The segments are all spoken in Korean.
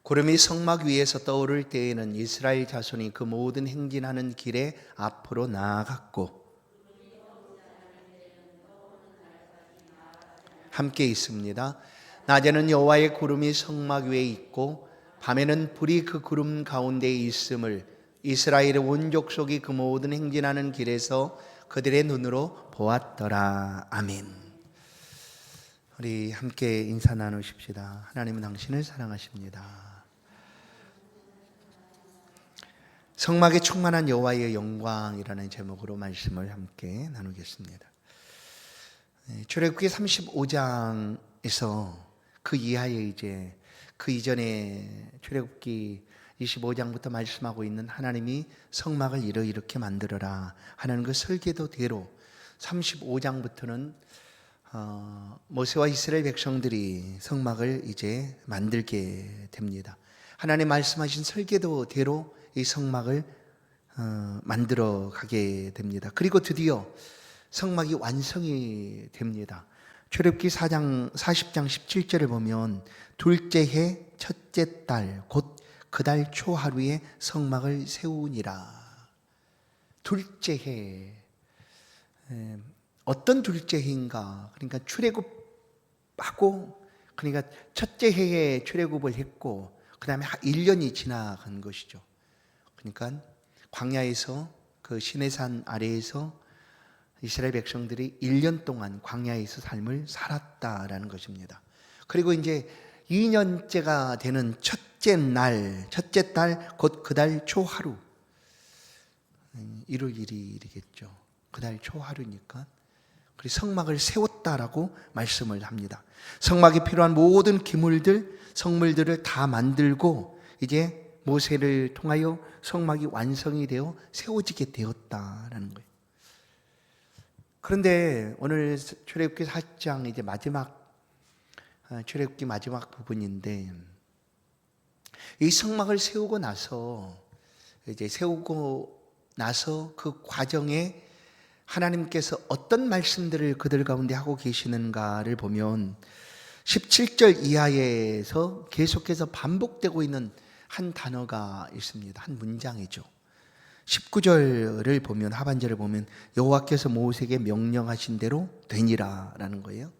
구름이 성막 위에서 떠오를 때에는 이스라엘 자손이 그 모든 행진하는 길에 앞으로 나아갔고 함께 있습니다. 낮에는 여호와의 구름이 성막 위에 있고 밤에는 불이 그 구름 가운데에 있음을 이스라엘의 온 족속이 그 모든 행진하는 길에서 그들의 눈으로 보았더라. 아멘. 우리 함께 인사 나누십시다. 하나님은 당신을 사랑하십니다. 성막에 충만한 여호와의 영광이라는 제목으로 말씀을 함께 나누겠습니다. 출애굽기 35장에서 그 이하에 이제 그 이전에 출애굽기 25장부터 말씀하고 있는 하나님이 성막을 이렇게 만들어라 하는 그 설계도대로 35장부터는 모세와 이스라엘 백성들이 성막을 이제 만들게 됩니다. 하나님 말씀하신 설계도대로 이 성막을 만들어 가게 됩니다. 그리고 드디어 성막이 완성이 됩니다. 출애굽기 40장 17절을 보면 둘째 해 첫째 달 곧 그 달 초하루에 성막을 세우니라. 둘째 해, 어떤 둘째 해인가? 그러니까 출애굽하고, 그러니까 첫째 해에 출애굽을 했고 그 다음에 1년이 지나간 것이죠. 그러니까 광야에서 그 시내산 아래에서 이스라엘 백성들이 1년 동안 광야에서 삶을 살았다라는 것입니다. 그리고 이제 2년째가 되는 첫째 달 곧 그 달 초하루, 1월 1일이겠죠. 그 달 초하루니까 그리고 성막을 세웠다라고 말씀을 합니다. 성막에 필요한 모든 기물들, 성물들을 다 만들고 이제 모세를 통하여 성막이 완성이 되어 세워지게 되었다라는 거예요. 그런데 오늘 출애굽기 4장 이제 출애굽기 마지막 부분인데, 이 성막을 세우고 나서 그 과정에 하나님께서 어떤 말씀들을 그들 가운데 하고 계시는가를 보면 17절 이하에서 계속해서 반복되고 있는 한 단어가 있습니다. 한 문장이죠. 19절을 보면, 하반절을 보면 여호와께서 모세에게 명령하신 대로 되니라 라는 거예요.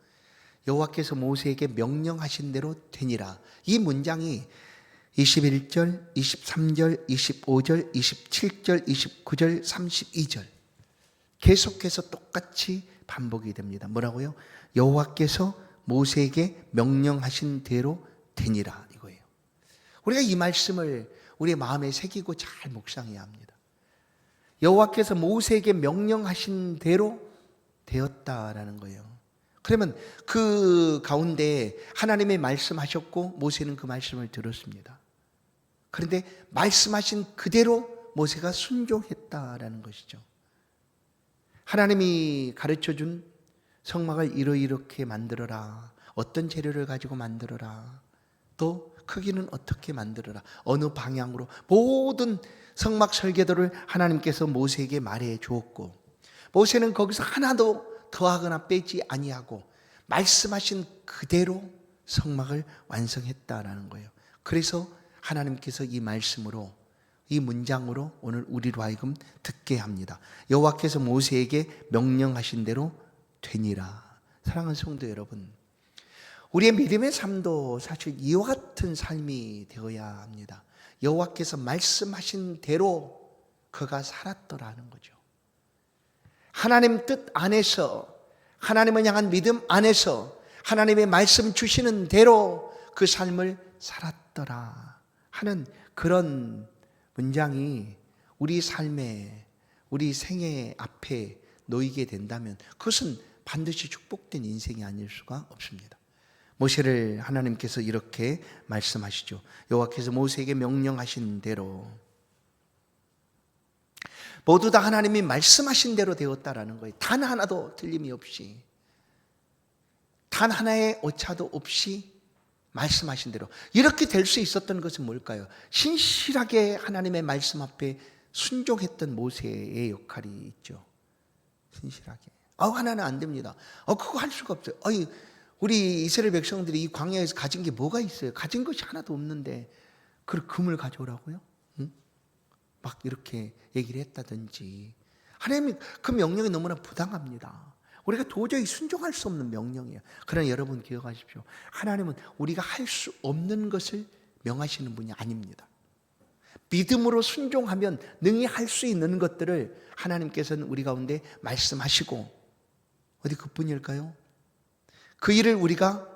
여호와께서 모세에게 명령하신 대로 되니라. 이 문장이 21절, 23절, 25절, 27절, 29절, 32절 계속해서 똑같이 반복이 됩니다. 뭐라고요? 여호와께서 모세에게 명령하신 대로 되니라, 이거예요. 우리가 이 말씀을 우리의 마음에 새기고 잘 묵상해야 합니다. 여호와께서 모세에게 명령하신 대로 되었다라는 거예요. 그러면 그 가운데 하나님의 말씀하셨고 모세는 그 말씀을 들었습니다. 그런데 말씀하신 그대로 모세가 순종했다라는 것이죠. 하나님이 가르쳐준 성막을 이렇게 만들어라, 어떤 재료를 가지고 만들어라, 또 크기는 어떻게 만들어라, 어느 방향으로, 모든 성막 설계도를 하나님께서 모세에게 말해 주었고, 모세는 거기서 하나도 더하거나 빼지 아니하고 말씀하신 그대로 성막을 완성했다라는 거예요. 그래서 하나님께서 이 말씀으로, 이 문장으로 오늘 우리로 하여금 듣게 합니다. 여호와께서 모세에게 명령하신 대로 되니라. 사랑하는 성도 여러분, 우리의 믿음의 삶도 사실 이와 같은 삶이 되어야 합니다. 여호와께서 말씀하신 대로 그가 살았더라는 거죠. 하나님 뜻 안에서, 하나님을 향한 믿음 안에서 하나님의 말씀 주시는 대로 그 삶을 살았더라 하는 그런 문장이 우리 삶에, 우리 생애 앞에 놓이게 된다면 그것은 반드시 축복된 인생이 아닐 수가 없습니다. 모세를 하나님께서 이렇게 말씀하시죠. 여호와께서 모세에게 명령하신 대로, 모두 다 하나님이 말씀하신 대로 되었다라는 거예요. 단 하나도 틀림이 없이, 단 하나의 오차도 없이 말씀하신 대로 이렇게 될 수 있었던 것은 뭘까요? 신실하게 하나님의 말씀 앞에 순종했던 모세의 역할이 있죠. 신실하게. 하나는 안 됩니다. 그거 할 수가 없어요. 우리 이스라엘 백성들이 이 광야에서 가진 게 뭐가 있어요? 가진 것이 하나도 없는데 그 금을 가져오라고요? 응? 막 이렇게 얘기를 했다든지. 하나님이 그 명령이 너무나 부당합니다. 우리가 도저히 순종할 수 없는 명령이에요. 그러나 여러분 기억하십시오. 하나님은 우리가 할 수 없는 것을 명하시는 분이 아닙니다. 믿음으로 순종하면 능히 할 수 있는 것들을 하나님께서는 우리 가운데 말씀하시고, 어디 그뿐일까요? 그 일을 우리가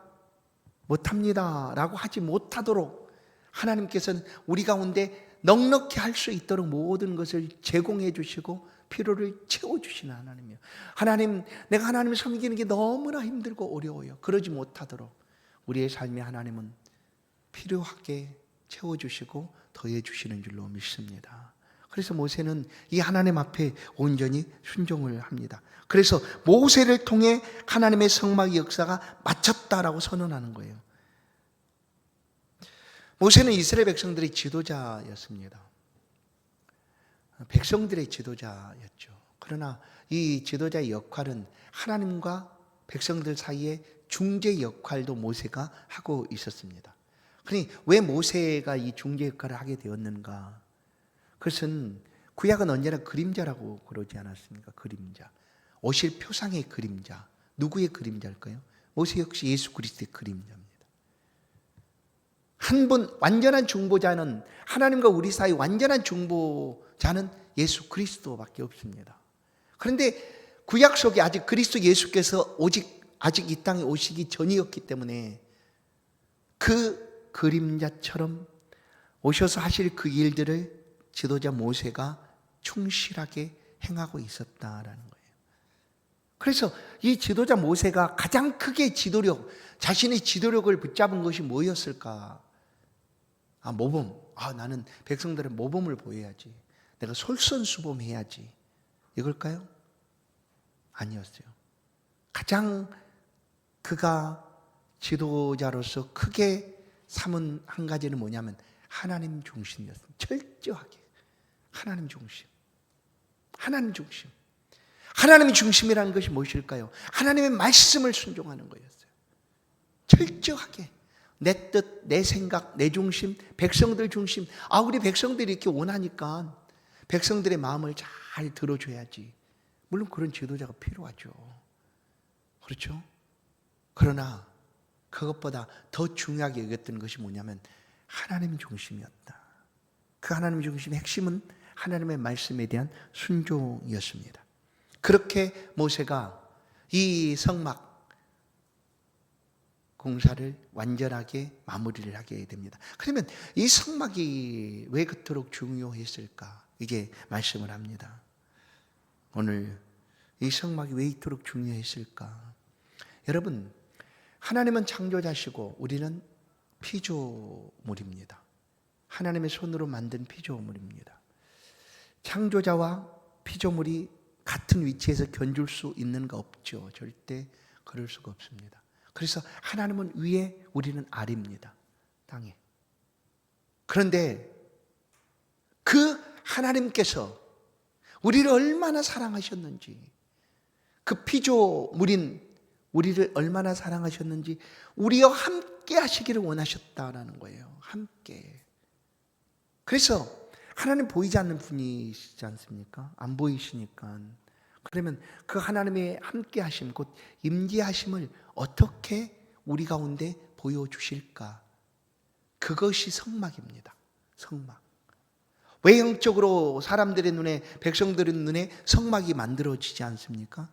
못합니다 라고 하지 못하도록 하나님께서는 우리 가운데 넉넉히 할 수 있도록 모든 것을 제공해 주시고 필요를 채워주시는 하나님이에요. 하나님, 내가 하나님을 섬기는 게 너무나 힘들고 어려워요. 그러지 못하도록 우리의 삶에 하나님은 필요하게 채워주시고 더해주시는 줄로 믿습니다. 그래서 모세는 이 하나님 앞에 온전히 순종을 합니다. 그래서 모세를 통해 하나님의 성막의 역사가 마쳤다라고 선언하는 거예요. 모세는 이스라엘 백성들의 지도자였습니다. 백성들의 지도자였죠. 그러나 이 지도자의 역할은 하나님과 백성들 사이에 중재 역할도 모세가 하고 있었습니다. 그러니 왜 모세가 이 중재 역할을 하게 되었는가? 그것은 구약은 언제나 그림자라고 그러지 않았습니까? 그림자. 오실 표상의 그림자. 누구의 그림자일까요? 모세 역시 예수 그리스도의 그림자입니다. 한 분 완전한 중보자는, 하나님과 우리 사이 완전한 중보자는 예수 그리스도밖에 없습니다. 그런데 구약 속에 아직 그리스도 예수께서 아직 이 땅에 오시기 전이었기 때문에 그 그림자처럼 오셔서 하실 그 일들을 지도자 모세가 충실하게 행하고 있었다라는 거예요. 그래서 이 지도자 모세가 가장 크게 자신의 지도력을 붙잡은 것이 뭐였을까? 모범. 나는 백성들의 모범을 보여야지. 내가 솔선수범해야지. 이걸까요? 아니었어요. 가장 그가 지도자로서 크게 삼은 한 가지는 뭐냐면 하나님 중심이었습니다. 철저하게 하나님 중심. 하나님 중심. 하나님의 중심이라는 것이 무엇일까요? 하나님의 말씀을 순종하는 거였어요. 철저하게 내 뜻, 내 생각, 내 중심, 백성들 중심. 우리 백성들이 이렇게 원하니까 백성들의 마음을 잘 들어줘야지. 물론 그런 지도자가 필요하죠. 그렇죠? 그러나 그것보다 더 중요하게 여겼던 것이 뭐냐면 하나님 중심이었다. 그 하나님 중심의 핵심은 하나님의 말씀에 대한 순종이었습니다. 그렇게 모세가 이 성막 공사를 완전하게 마무리를 하게 됩니다. 그러면 이 성막이 왜 그토록 중요했을까? 이제 말씀을 합니다. 오늘 이 성막이 왜 이토록 중요했을까? 여러분, 하나님은 창조자시고 우리는 피조물입니다. 하나님의 손으로 만든 피조물입니다. 창조자와 피조물이 같은 위치에서 견줄 수 있는가 없죠. 절대 그럴 수가 없습니다. 그래서 하나님은 위에, 우리는 아래입니다. 땅에. 그런데 그 하나님께서 우리를 얼마나 사랑하셨는지, 그 피조물인 우리를 얼마나 사랑하셨는지 우리와 함께 하시기를 원하셨다라는 거예요. 함께. 그래서 하나님 보이지 않는 분이시지 않습니까? 안 보이시니까. 그러면 그 하나님의 함께 하심, 곧 임재하심을 어떻게 우리 가운데 보여주실까? 그것이 성막입니다. 성막. 외형적으로 사람들의 눈에, 백성들의 눈에 성막이 만들어지지 않습니까?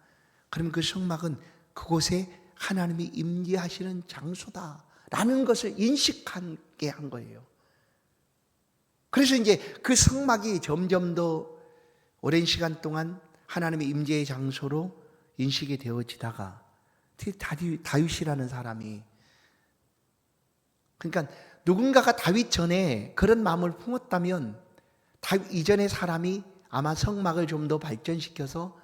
그러면 그 성막은 그곳에 하나님이 임재하시는 장소다라는 것을 인식하게 한 거예요. 그래서 이제 그 성막이 점점 더 오랜 시간 동안 하나님의 임재의 장소로 인식이 되어지다가 다윗이라는 사람이, 그러니까 누군가가 다윗 전에 그런 마음을 품었다면 다윗 이전의 사람이 아마 성막을 좀 더 발전시켜서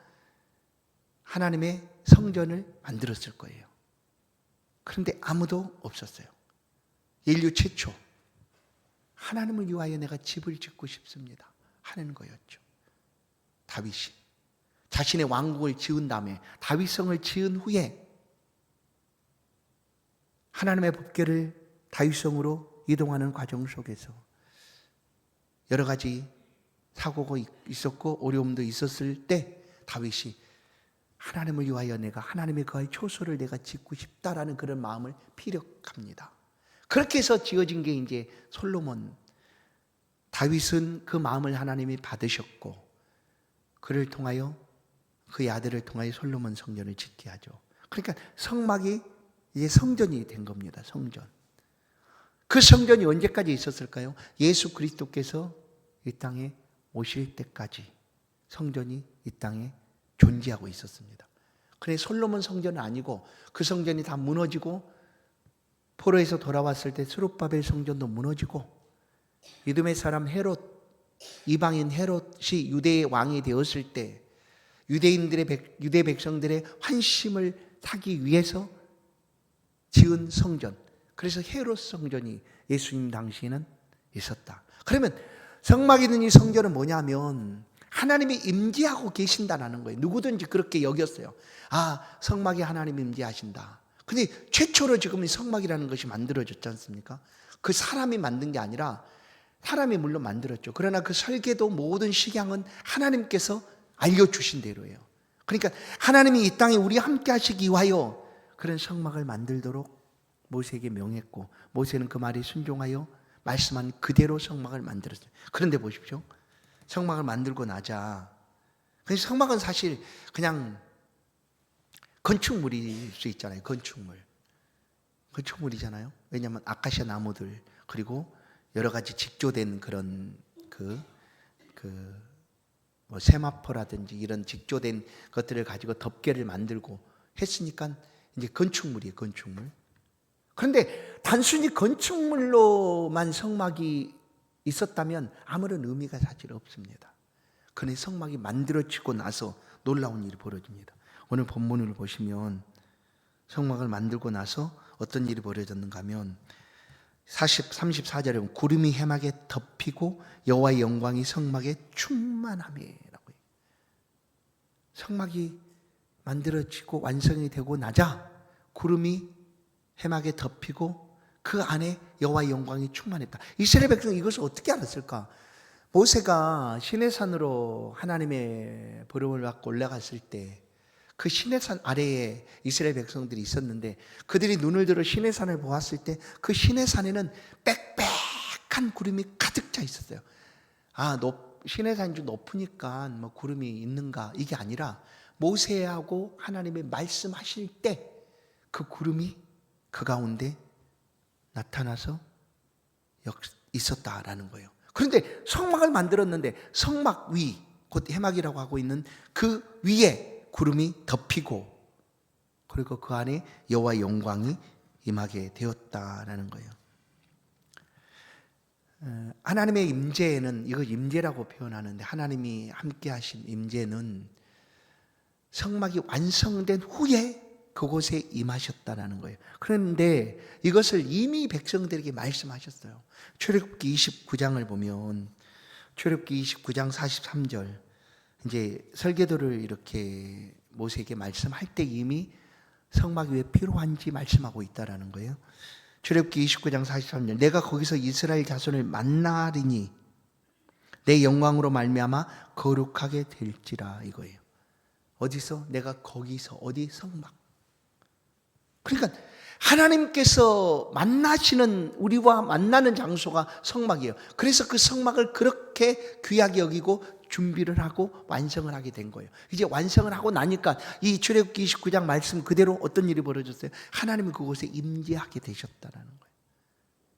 하나님의 성전을 만들었을 거예요. 그런데 아무도 없었어요. 인류 최초 하나님을 위하여 내가 집을 짓고 싶습니다 하는 거였죠. 다윗이 자신의 왕국을 지은 다음에, 다윗성을 지은 후에 하나님의 법궤를 다윗성으로 이동하는 과정 속에서 여러 가지 사고가 있었고 어려움도 있었을 때 다윗이 하나님을 위하여 내가 하나님의 거할 초소를 내가 짓고 싶다라는 그런 마음을 피력합니다. 그렇게 해서 지어진 게 이제 솔로몬. 다윗은 그 마음을 하나님이 받으셨고 그를 통하여 그의 아들을 통하여 솔로몬 성전을 짓게 하죠. 그러니까 성막이 이제 성전이 된 겁니다. 성전. 그 성전이 언제까지 있었을까요? 예수 그리스도께서 이 땅에 오실 때까지 성전이 이 땅에 존재하고 있었습니다. 그래 솔로몬 성전은 아니고 그 성전이 다 무너지고 포로에서 돌아왔을 때 스룹바벨 성전도 무너지고 이두메 사람 헤롯, 이방인 헤롯이 유대의 왕이 되었을 때 유대 백성들의 환심을 사기 위해서 지은 성전. 그래서 헤롯 성전이 예수님 당시에는 있었다. 그러면 성막이 있는 이 성전은 뭐냐면 하나님이 임재하고 계신다는 거예요. 누구든지 그렇게 여겼어요. 아, 성막에 하나님이 임재하신다. 근데 최초로 지금 이 성막이라는 것이 만들어졌지 않습니까? 그 사람이 만든 게 아니라 사람이 물론 만들었죠. 그러나 그 설계도 모든 식양은 하나님께서 알려주신 대로예요. 그러니까 하나님이 이 땅에 우리 함께 하시기 위하여 그런 성막을 만들도록 모세에게 명했고 모세는 그 말에 순종하여 말씀한 그대로 성막을 만들었어요. 그런데 보십시오. 성막을 만들고 나자 성막은 사실 그냥 건축물일 수 있잖아요. 건축물이잖아요. 왜냐하면 아카시아 나무들 그리고 여러 가지 직조된 그런 뭐 세마포라든지 이런 직조된 것들을 가지고 덮개를 만들고 했으니까 이제 건축물이에요. 건축물. 그런데 단순히 건축물로만 성막이 있었다면 아무런 의미가 사실 없습니다. 그런데 성막이 만들어지고 나서 놀라운 일이 벌어집니다. 오늘 본문을 보시면 성막을 만들고 나서 어떤 일이 벌어졌는가 하면 34절에 보면 구름이 해막에 덮이고 여호와의 영광이 성막에 충만함이라고 해요. 성막이 만들어지고 완성이 되고 나자 구름이 해막에 덮이고 그 안에 여호와의 영광이 충만했다. 이스라엘 백성이 이것을 어떻게 알았을까? 모세가 시내산으로 하나님의 부름을 받고 올라갔을 때 그 시내산 아래에 이스라엘 백성들이 있었는데 그들이 눈을 들어 시내산을 보았을 때 그 시내산에는 빽빽한 구름이 가득 차 있었어요. 시내산이 좀 높으니까 뭐 구름이 있는가 이게 아니라 모세하고 하나님의 말씀하실 때 그 구름이 그 가운데 나타나서 있었다라는 거예요. 그런데 성막을 만들었는데 성막 위, 곧 해막이라고 하고 있는 그 위에 구름이 덮이고 그리고 그 안에 여호와의 영광이 임하게 되었다라는 거예요. 하나님의 임재는 이거 임재라고 표현하는데 하나님이 함께 하신 임재는 성막이 완성된 후에 그곳에 임하셨다라는 거예요. 그런데 이것을 이미 백성들에게 말씀하셨어요. 출애굽기 29장을 보면 출애굽기 29장 43절 이제 설계도를 이렇게 모세에게 말씀할 때 이미 성막이 왜 필요한지 말씀하고 있다라는 거예요. 출애굽기 29장 43절 내가 거기서 이스라엘 자손을 만나리니 내 영광으로 말미암아 거룩하게 될지라 이거예요. 어디서? 내가 거기서 어디? 성막. 그러니까 하나님께서 만나시는 우리와 만나는 장소가 성막이에요. 그래서 그 성막을 그렇게 귀하게 여기고 준비를 하고 완성을 하게 된 거예요. 이제 완성을 하고 나니까 이 출애굽기 29장 말씀 그대로 어떤 일이 벌어졌어요? 하나님이 그곳에 임재하게 되셨다라는 거예요.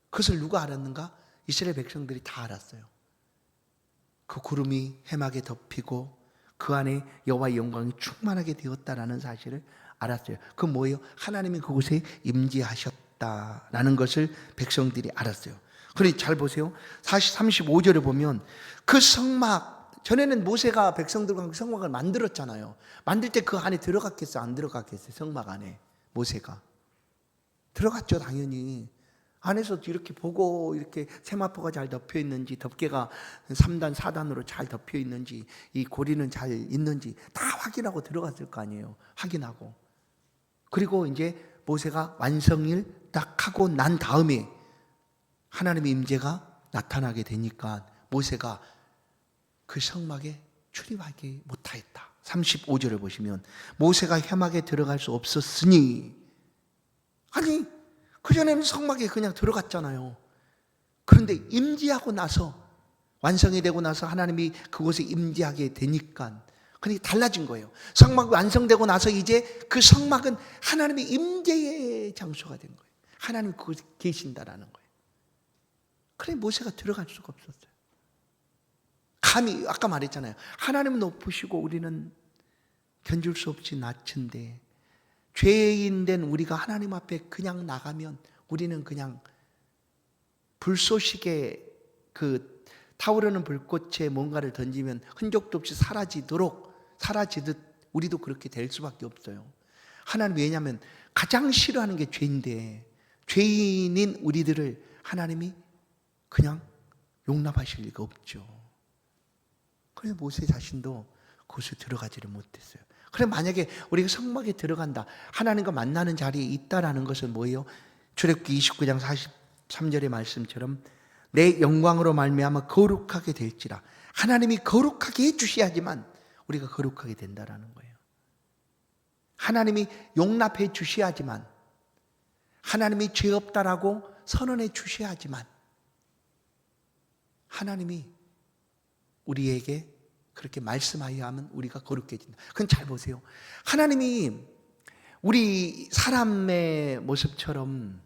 그것을 누가 알았는가? 이스라엘 백성들이 다 알았어요. 그 구름이 해막에 덮이고 그 안에 여호와의 영광이 충만하게 되었다라는 사실을 알았어요. 그 뭐예요? 하나님이 그곳에 임재하셨다라는 것을 백성들이 알았어요. 그러니 잘 보세요. 35절에 보면 그 성막 전에는 모세가 백성들과 함께 성막을 만들었잖아요. 만들 때 그 안에 들어갔겠어요? 안 들어갔겠어요? 성막 안에 모세가 들어갔죠. 당연히 안에서 이렇게 보고 이렇게 세마포가 잘 덮여 있는지 덮개가 3단 4단으로 잘 덮여 있는지 이 고리는 잘 있는지 다 확인하고 들어갔을 거 아니에요. 확인하고 그리고 이제 모세가 완성을 딱 하고 난 다음에 하나님의 임재가 나타나게 되니까 모세가 그 성막에 출입하지 못하였다. 35절을 보시면 모세가 회막에 들어갈 수 없었으니, 아니 그전에는 성막에 그냥 들어갔잖아요. 그런데 임재하고 나서, 완성이 되고 나서 하나님이 그곳에 임재하게 되니까 그러니까 달라진 거예요. 성막이 완성되고 나서 이제 그 성막은 하나님의 임재의 장소가 된 거예요. 하나님이 그곳에 계신다라는 거예요. 그래 모세가 들어갈 수가 없었어요. 감히, 아까 말했잖아요. 하나님은 높으시고 우리는 견줄 수 없이 낮은데, 죄인된 우리가 하나님 앞에 그냥 나가면 우리는 그냥 불쏘시개, 그 타오르는 불꽃에 뭔가를 던지면 흔적도 없이 사라지듯 우리도 그렇게 될 수밖에 없어요. 하나님, 왜냐하면 가장 싫어하는 게 죄인데, 죄인인 우리들을 하나님이 그냥 용납하실 리가 없죠. 그래서 모세 자신도 그곳에 들어가지를 못했어요. 그래 만약에 우리가 성막에 들어간다, 하나님과 만나는 자리에 있다라는 것은 뭐예요? 출애굽기 29장 43절의 말씀처럼 내 영광으로 말미암아 거룩하게 될지라, 하나님이 거룩하게 해주셔야지만 우리가 거룩하게 된다라는 거예요. 하나님이 용납해 주셔야지만, 하나님이 죄 없다라고 선언해 주셔야지만 하나님이 우리에게 그렇게 말씀하여 하면 우리가 거룩해진다. 그건 잘 보세요. 하나님이 우리 사람의 모습처럼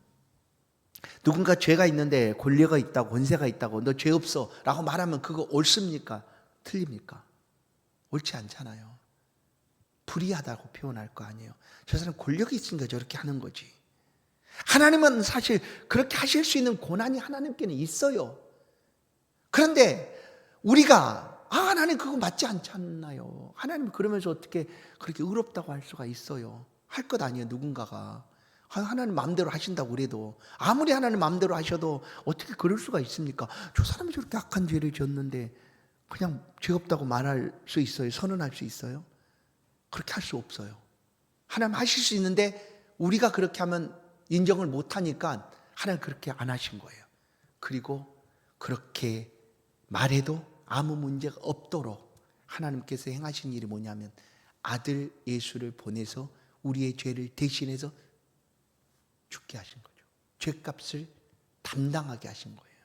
누군가 죄가 있는데 권력이 있다고, 권세가 있다고, 너 죄 없어 라고 말하면 그거 옳습니까? 틀립니까? 옳지 않잖아요. 불의하다고 표현할 거 아니에요. 저 사람 권력이 있으니까 저렇게 하는 거지. 하나님은 사실 그렇게 하실 수 있는 권한이 하나님께는 있어요. 그런데 우리가 하나님 그거 맞지 않잖아요. 하나님 그러면서 어떻게 그렇게 의롭다고 할 수가 있어요? 할 것 아니에요. 누군가가 하나님 마음대로 하신다고 그래도, 아무리 하나님 마음대로 하셔도 어떻게 그럴 수가 있습니까? 저 사람이 저렇게 악한 죄를 지었는데 그냥 죄 없다고 말할 수 있어요? 선언할 수 있어요? 그렇게 할 수 없어요. 하나님 하실 수 있는데 우리가 그렇게 하면 인정을 못하니까 하나님 그렇게 안 하신 거예요. 그리고 그렇게 말해도 아무 문제가 없도록 하나님께서 행하신 일이 뭐냐면 아들 예수를 보내서 우리의 죄를 대신해서 죽게 하신 거죠. 죄값을 담당하게 하신 거예요.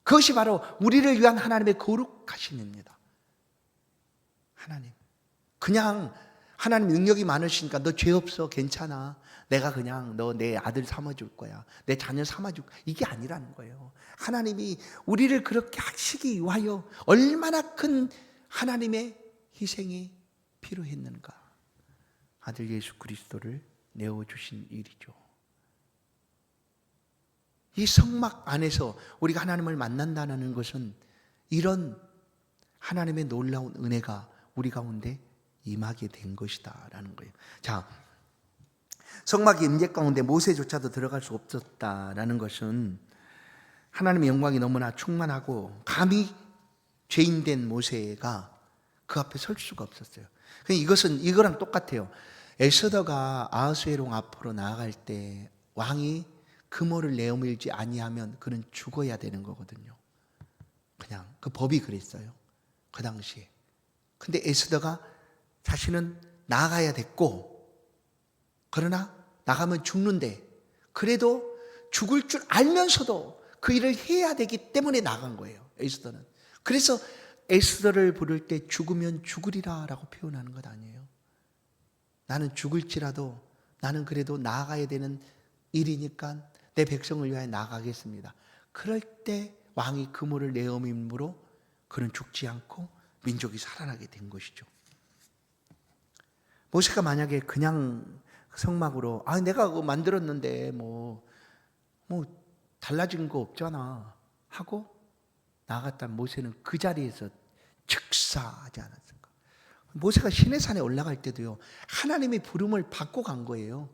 그것이 바로 우리를 위한 하나님의 거룩하심입니다. 하나님, 그냥 하나님 능력이 많으시니까 너 죄 없어, 괜찮아, 내가 그냥 너 내 아들 삼아줄 거야, 내 자녀 삼아줄 거야, 이게 아니라는 거예요. 하나님이 우리를 그렇게 하시기 위하여 얼마나 큰 하나님의 희생이 필요했는가. 아들 예수 그리스도를 내어주신 일이죠. 이 성막 안에서 우리가 하나님을 만난다는 것은 이런 하나님의 놀라운 은혜가 우리 가운데 임하게 된 것이다 라는 거예요. 자, 성막 임재 가운데 모세조차도 들어갈 수 없었다라는 것은 하나님의 영광이 너무나 충만하고 감히 죄인된 모세가 그 앞에 설 수가 없었어요. 이것은 이거랑 똑같아요. 에스더가 아하수에롱 앞으로 나아갈 때 왕이 금호를 내어밀지 아니하면 그는 죽어야 되는 거거든요. 그냥 그 법이 그랬어요, 그 당시에. 근데 에스더가 자신은 나아가야 됐고, 그러나 나가면 죽는데 그래도 죽을 줄 알면서도 그 일을 해야 되기 때문에 나간 거예요, 에스더는. 그래서 에스더를 부를 때 죽으면 죽으리라 라고 표현하는 것 아니에요. 나는 죽을지라도 나는 그래도 나아가야 되는 일이니까 내 백성을 위하여 나아가겠습니다. 그럴 때 왕이 금호를 내어밈으로 그는 죽지 않고 민족이 살아나게 된 것이죠. 모세가 만약에 그냥 성막으로 내가 그거 만들었는데 뭐 달라진 거 없잖아 하고 나갔다면 모세는 그 자리에서 즉사하지 않았을까. 모세가 시내산에 올라갈 때도요, 하나님의 부름을 받고 간 거예요.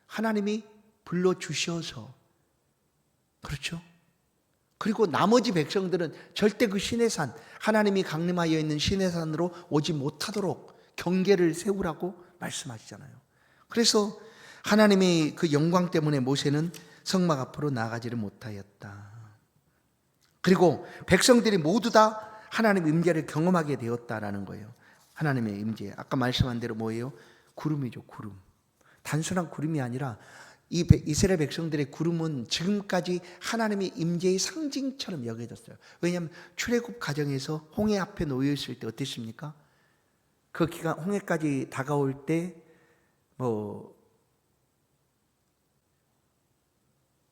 하나님이 불러주셔서. 그렇죠? 그리고 나머지 백성들은 절대 그 시내산, 하나님이 강림하여 있는 시내산으로 오지 못하도록 경계를 세우라고 말씀하시잖아요. 그래서 하나님의 그 영광 때문에 모세는 성막 앞으로 나가지를 못하였다. 그리고 백성들이 모두 다 하나님의 임재를 경험하게 되었다라는 거예요. 하나님의 임재. 아까 말씀한 대로 뭐예요? 구름이죠, 구름. 단순한 구름이 아니라 이 이스라엘 백성들의 구름은 지금까지 하나님의 임재의 상징처럼 여겨졌어요. 왜냐하면 출애굽 과정에서 홍해 앞에 놓여 있을 때 어땠습니까? 그 기간 홍해까지 다가올 때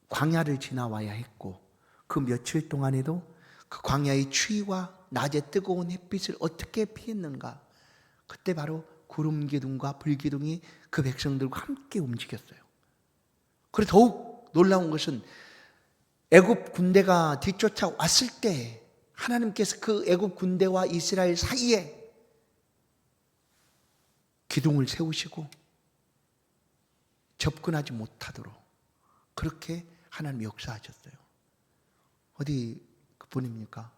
광야를 지나와야 했고, 그 며칠 동안에도 그 광야의 추위와 낮에 뜨거운 햇빛을 어떻게 피했는가? 그때 바로 구름 기둥과 불 기둥이 그 백성들과 함께 움직였어요. 그리고 더욱 놀라운 것은 애굽 군대가 뒤쫓아 왔을 때 하나님께서 그 애굽 군대와 이스라엘 사이에 기둥을 세우시고 접근하지 못하도록 그렇게 하나님이 역사하셨어요. 어디 그분입니까?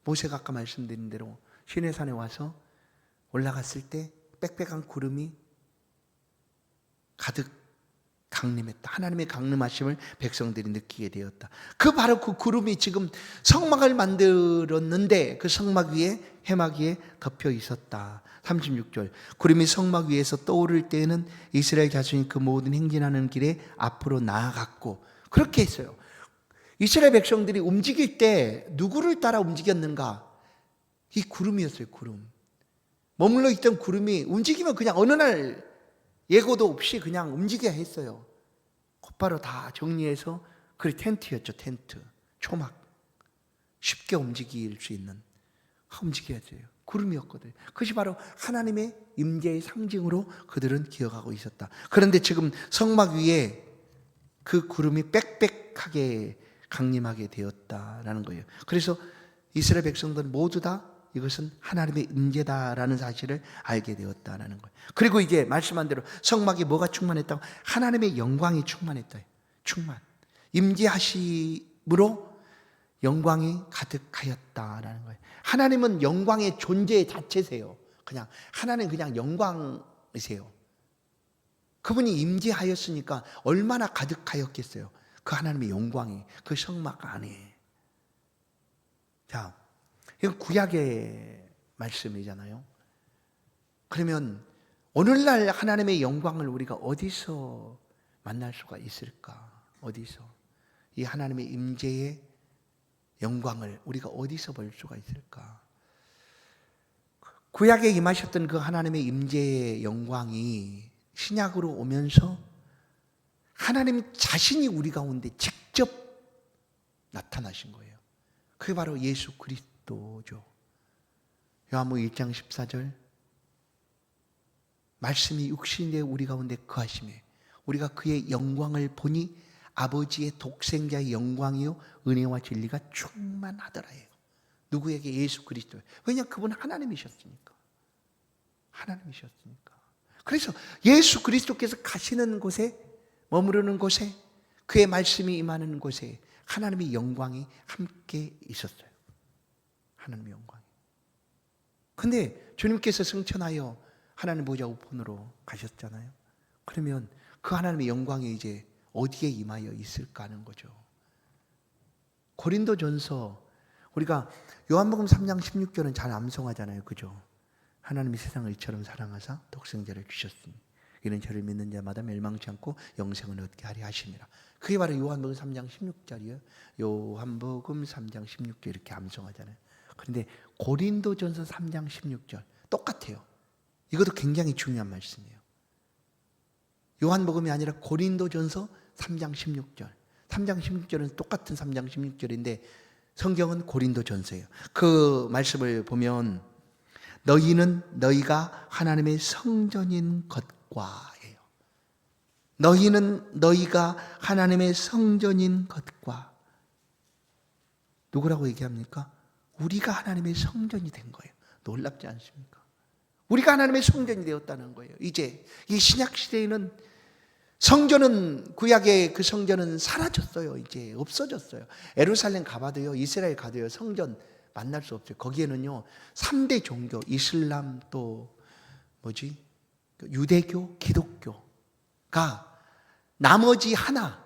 모세가 아까 말씀드린 대로 시내산에 와서 올라갔을 때 빽빽한 구름이 가득 강림했다. 하나님의 강림하심을 백성들이 느끼게 되었다. 바로 그 구름이 지금 성막을 만들었는데 그 성막 위에 해막 위에 덮여 있었다. 36절. 구름이 성막 위에서 떠오를 때에는 이스라엘 자손이 그 모든 행진하는 길에 앞으로 나아갔고, 그렇게 했어요. 이스라엘 백성들이 움직일 때 누구를 따라 움직였는가? 이 구름이었어요. 구름. 머물러 있던 구름이 움직이면 그냥 어느 날 예고도 없이 그냥 움직여야 했어요. 곧바로 다 정리해서, 그게 텐트였죠. 텐트, 초막. 쉽게 움직일 수 있는, 움직여야 돼요. 구름이었거든요. 그것이 바로 하나님의 임재의 상징으로 그들은 기억하고 있었다. 그런데 지금 성막 위에 그 구름이 빽빽하게 강림하게 되었다라는 거예요. 그래서 이스라엘 백성들은 모두 다 이것은 하나님의 임재다라는 사실을 알게 되었다라는 거예요. 그리고 이제 말씀한 대로 성막에 뭐가 충만했다고? 하나님의 영광이 충만했다. 충만. 임재하심으로 영광이 가득하였다라는 거예요. 하나님은 영광의 존재 자체세요. 그냥 하나님 그냥 영광이세요. 그분이 임재하였으니까 얼마나 가득하였겠어요. 그 하나님의 영광이 그 성막 안에. 자, 이건 구약의 말씀이잖아요. 그러면 오늘날 하나님의 영광을 우리가 어디서 만날 수가 있을까? 어디서? 이 하나님의 임재의 영광을 우리가 어디서 볼 수가 있을까? 구약에 임하셨던 그 하나님의 임재의 영광이 신약으로 오면서 하나님 자신이 우리 가운데 직접 나타나신 거예요. 그게 바로 예수 그리스도죠. 요한복음 1장 14절, 말씀이 육신이 되어 우리 가운데 거하심에 우리가 그의 영광을 보니 아버지의 독생자의 영광이요 은혜와 진리가 충만하더라예요. 누구에게? 예수 그리스도. 왜냐하면 그분은 하나님이셨으니까. 하나님이셨으니까. 그래서 예수 그리스도께서 가시는 곳에, 머무르는 곳에, 그의 말씀이 임하는 곳에 하나님의 영광이 함께 있었어요. 하나님의 영광이. 근데 주님께서 승천하여 하나님 보좌 우편으로 가셨잖아요. 그러면 그 하나님의 영광이 이제 어디에 임하여 있을까 하는 거죠. 고린도전서, 우리가 요한복음 3장 16절은 잘 암송하잖아요. 그죠? 하나님이 세상을 이처럼 사랑하사 독생자를 주셨으니 이는 저를 믿는 자마다 멸망치 않고 영생을 얻게 하려 하심이라. 그게 바로 요한복음 3장 16절이에요. 요한복음 3장 16절 이렇게 암송하잖아요. 그런데 고린도전서 3장 16절 똑같아요. 이것도 굉장히 중요한 말씀이에요. 요한복음이 아니라 고린도전서 3장 16절. 3장 16절은 똑같은 3장 16절인데 성경은 고린도전서예요. 그 말씀을 보면 너희가 하나님의 성전인 것과예요. 너희가 하나님의 성전인 것과. 누구라고 얘기합니까? 우리가 하나님의 성전이 된 거예요. 놀랍지 않습니까? 우리가 하나님의 성전이 되었다는 거예요. 이제 이 신약 시대에는 성전은, 구약의 그 성전은 사라졌어요. 이제 없어졌어요. 예루살렘 가봐도요, 이스라엘 가도요, 성전 만날 수 없어요. 거기에는요 3대 종교, 이슬람, 또 유대교, 기독교가 나머지 하나,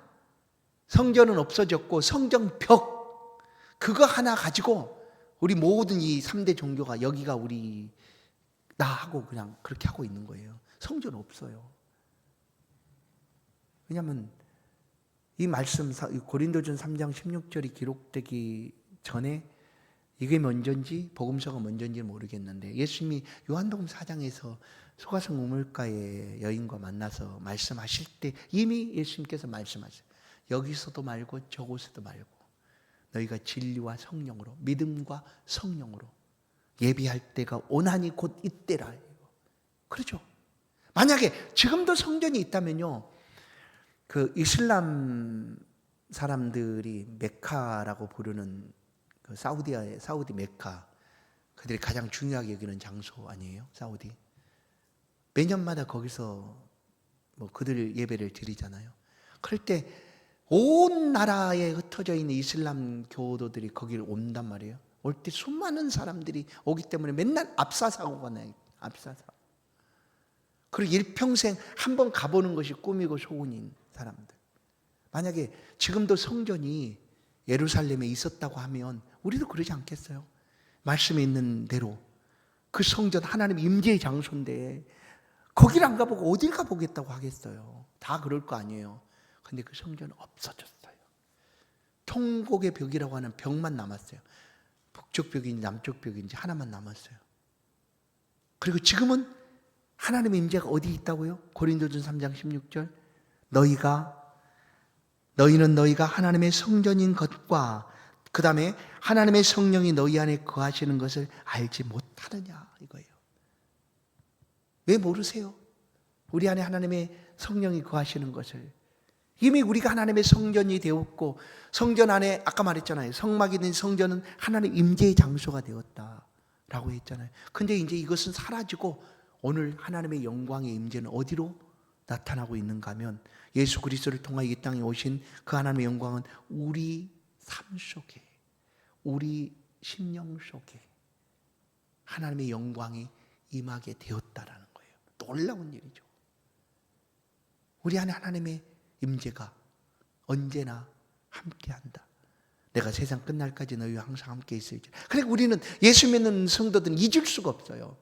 성전은 없어졌고 성전 벽, 그거 하나 가지고 우리 모든 이 3대 종교가 여기가 우리 나 하고 그냥 그렇게 하고 있는 거예요. 성전 없어요. 왜냐하면 이 말씀 고린도전 3장 16절이 기록되기 전에 이게 먼저인지 복음서가 먼저인지 모르겠는데 예수님이 요한복음 4장에서 소가성 우물가의 여인과 만나서 말씀하실 때 이미 예수님께서 말씀하셨어요. 여기서도 말고 저곳에도 말고 너희가 진리와 성령으로, 믿음과 성령으로 예비할 때가 오나니 곧 이때라. 그렇죠? 만약에 지금도 성전이 있다면요, 그 이슬람 사람들이 메카라고 부르는 그 사우디 메카, 그들이 가장 중요하게 여기는 장소 아니에요? 사우디. 매년마다 거기서 뭐 그들 예배를 드리잖아요. 그럴 때 온 나라에 흩어져 있는 이슬람 교도들이 거기를 온단 말이에요. 올 때 수많은 사람들이 오기 때문에 맨날 압사사고가 나요. 압사사고. 그리고 일평생 한번 가보는 것이 꿈이고 소원인 사람들. 만약에 지금도 성전이 예루살렘에 있었다고 하면 우리도 그러지 않겠어요? 말씀에 있는 대로 그 성전 하나님 임재의 장소인데 거기를 안 가보고 어딜 가보겠다고 하겠어요? 다 그럴 거 아니에요. 근데 그 성전은 없어졌어요. 통곡의 벽이라고 하는 벽만 남았어요. 북쪽 벽인지 남쪽 벽인지 하나만 남았어요. 그리고 지금은 하나님의 임재가 어디 있다고요? 고린도전 3장 16절 너희는 너희가 하나님의 성전인 것과 그 다음에 하나님의 성령이 너희 안에 거하시는 것을 알지 못하느냐 이거예요. 왜 모르세요? 우리 안에 하나님의 성령이 거하시는 것을. 이미 우리가 하나님의 성전이 되었고 성전 안에 아까 말했잖아요. 성막이 된 성전은 하나님 임재의 장소가 되었다라고 했잖아요. 근데 이제 이것은 사라지고 오늘 하나님의 영광의 임재는 어디로 나타나고 있는가 하면 예수 그리스도를 통하여 이 땅에 오신 그 하나님의 영광은 우리 삶 속에, 우리 심령 속에 하나님의 영광이 임하게 되었다라는 거예요. 놀라운 일이죠. 우리 안에 하나님의 임재가 언제나 함께한다. 내가 세상 끝날까지 너희와 항상 함께 있을지. 그러니까 우리는 예수 믿는 성도들은 잊을 수가 없어요.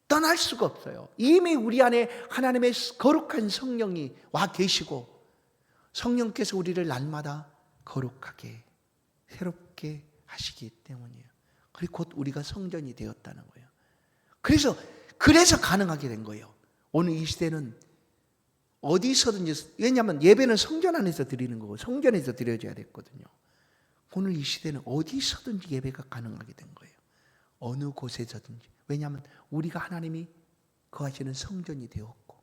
떠날 수가 없어요. 이미 우리 안에 하나님의 거룩한 성령이 와 계시고 성령께서 우리를 날마다 거룩하게 새롭게 하시기 때문이에요. 그리고 곧 우리가 성전이 되었다는 거예요. 그래서 가능하게 된 거예요. 오늘 이 시대는 어디서든지, 왜냐하면 예배는 성전 안에서 드리는 거고 성전에서 드려져야 됐거든요. 오늘 이 시대는 어디서든지 예배가 가능하게 된 거예요. 어느 곳에서든지. 왜냐하면 우리가 하나님이 거하시는 성전이 되었고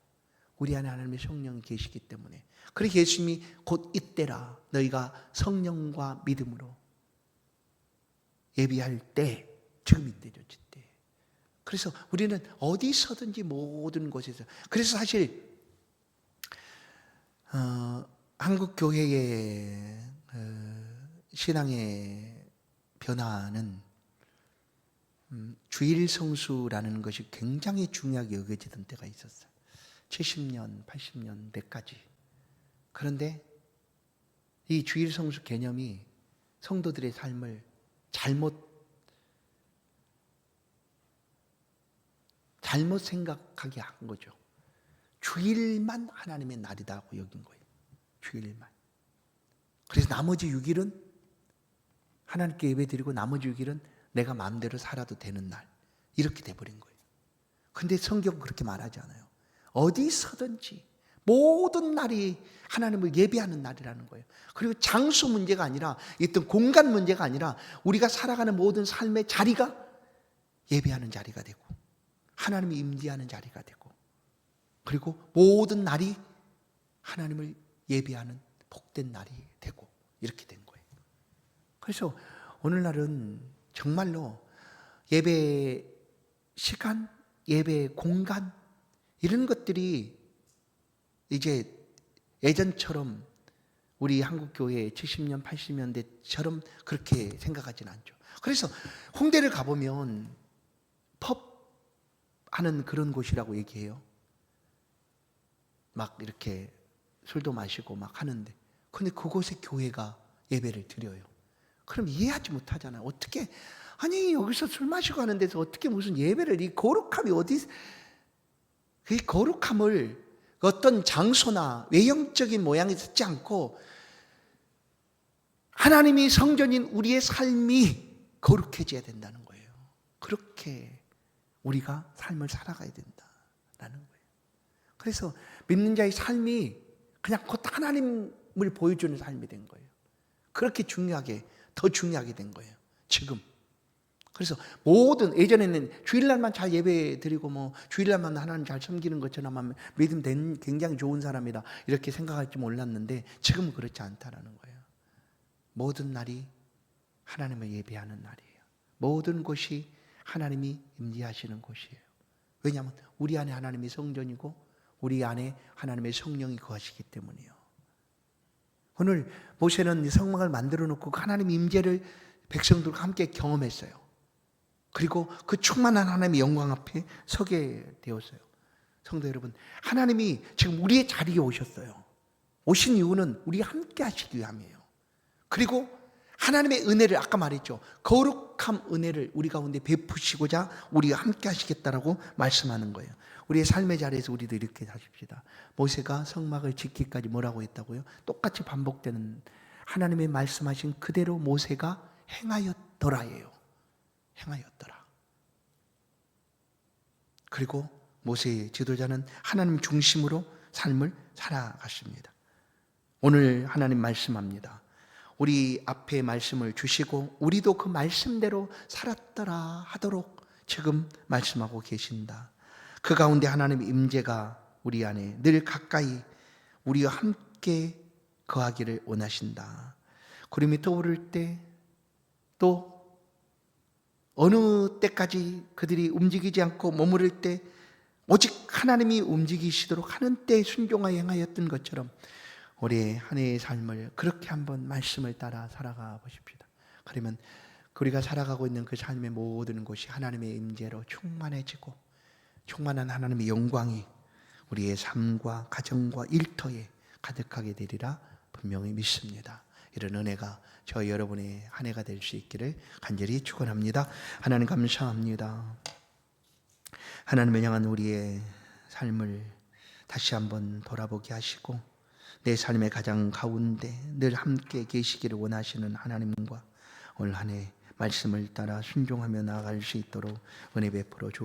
우리 안에 하나님의 성령이 계시기 때문에. 그래서 예수님이 곧 이때라 너희가 성령과 믿음으로 예비할 때, 지금 이때죠. 이때. 그래서 우리는 어디서든지 모든 곳에서. 그래서 사실 한국 교회의 신앙의 변화는 주일 성수라는 것이 굉장히 중요하게 여겨지던 때가 있었어요. 70년, 80년대까지. 그런데 이 주일 성수 개념이 성도들의 삶을 잘못 생각하게 한 거죠. 주일만 하나님의 날이다고 여긴 거예요. 주일만. 그래서 나머지 6일은 하나님께 예배드리고 나머지 6일은 내가 마음대로 살아도 되는 날. 이렇게 돼버린 거예요. 근데 성경은 그렇게 말하지 않아요. 어디서든지 모든 날이 하나님을 예배하는 날이라는 거예요. 그리고 장소 문제가 아니라 어떤 공간 문제가 아니라 우리가 살아가는 모든 삶의 자리가 예배하는 자리가 되고 하나님이 임재하는 자리가 되고 그리고 모든 날이 하나님을 예배하는 복된 날이 되고 이렇게 된 거예요. 그래서 오늘날은 정말로 예배 시간, 예배 공간 이런 것들이 이제 예전처럼 우리 한국교회 70년, 80년대처럼 그렇게 생각하지는 않죠. 그래서 홍대를 가보면 펍 하는 그런 곳이라고 얘기해요. 막 이렇게 술도 마시고 막 하는데 근데 그곳에 교회가 예배를 드려요. 그럼 이해하지 못하잖아요. 어떻게 아니 여기서 술 마시고 하는 데서 어떻게 무슨 예배를 이 거룩함이 어디 그 거룩함을 어떤 장소나 외형적인 모양에 듣지 않고 하나님이 성전인 우리의 삶이 거룩해져야 된다는 거예요. 그렇게 우리가 삶을 살아가야 된다라는 거예요. 그래서 믿는 자의 삶이 그냥 곧 하나님을 보여주는 삶이 된 거예요. 그렇게 더 중요하게 된 거예요. 지금. 그래서 모든 예전에는 주일날만 잘 예배 드리고 뭐 주일날만 하나님 잘 섬기는 것처럼 하면 믿음 된 굉장히 좋은 사람이다 이렇게 생각할지 몰랐는데 지금은 그렇지 않다라는 거예요. 모든 날이 하나님을 예배하는 날이에요. 모든 곳이 하나님이 임재하시는 곳이에요. 왜냐하면 우리 안에 하나님의 성전이고 우리 안에 하나님의 성령이 거하시기 때문이에요. 오늘 모세는 성막을 만들어 놓고 하나님의 임재를 백성들과 함께 경험했어요. 그리고 그 충만한 하나님의 영광 앞에 서게 되었어요. 성도 여러분, 하나님이 지금 우리의 자리에 오셨어요. 오신 이유는 우리 함께 하시기 위함이에요. 그리고 하나님의 은혜를 아까 말했죠. 거룩함 은혜를 우리 가운데 베푸시고자 우리가 함께 하시겠다라고 말씀하는 거예요. 우리의 삶의 자리에서 우리도 이렇게 하십시다. 모세가 성막을 짓기까지 뭐라고 했다고요? 똑같이 반복되는 하나님의 말씀하신 그대로 모세가 행하였더라예요. 행하였더라. 그리고 모세의 지도자는 하나님 중심으로 삶을 살아갔습니다. 오늘 하나님 말씀합니다. 우리 앞에 말씀을 주시고 우리도 그 말씀대로 살았더라 하도록 지금 말씀하고 계신다. 그 가운데 하나님의 임재가 우리 안에 늘 가까이 우리와 함께 거하기를 원하신다. 구름이 떠오를 때 또 어느 때까지 그들이 움직이지 않고 머무를 때 오직 하나님이 움직이시도록 하는 때에 순종하여 행하였던 것처럼 우리의 한 해의 삶을 그렇게 한번 말씀을 따라 살아가 보십시다. 그러면 우리가 살아가고 있는 그 삶의 모든 곳이 하나님의 임재로 충만해지고 충만한 하나님의 영광이 우리의 삶과 가정과 일터에 가득하게 되리라 분명히 믿습니다. 이런 은혜가 저희 여러분의 한 해가 될 수 있기를 간절히 축원합니다. 하나님 감사합니다. 하나님을 향한 우리의 삶을 다시 한번 돌아보게 하시고 내 삶의 가장 가운데 늘 함께 계시기를 원하시는 하나님과 오늘 한 해 말씀을 따라 순종하며 나아갈 수 있도록 은혜 베풀어 주옵소서.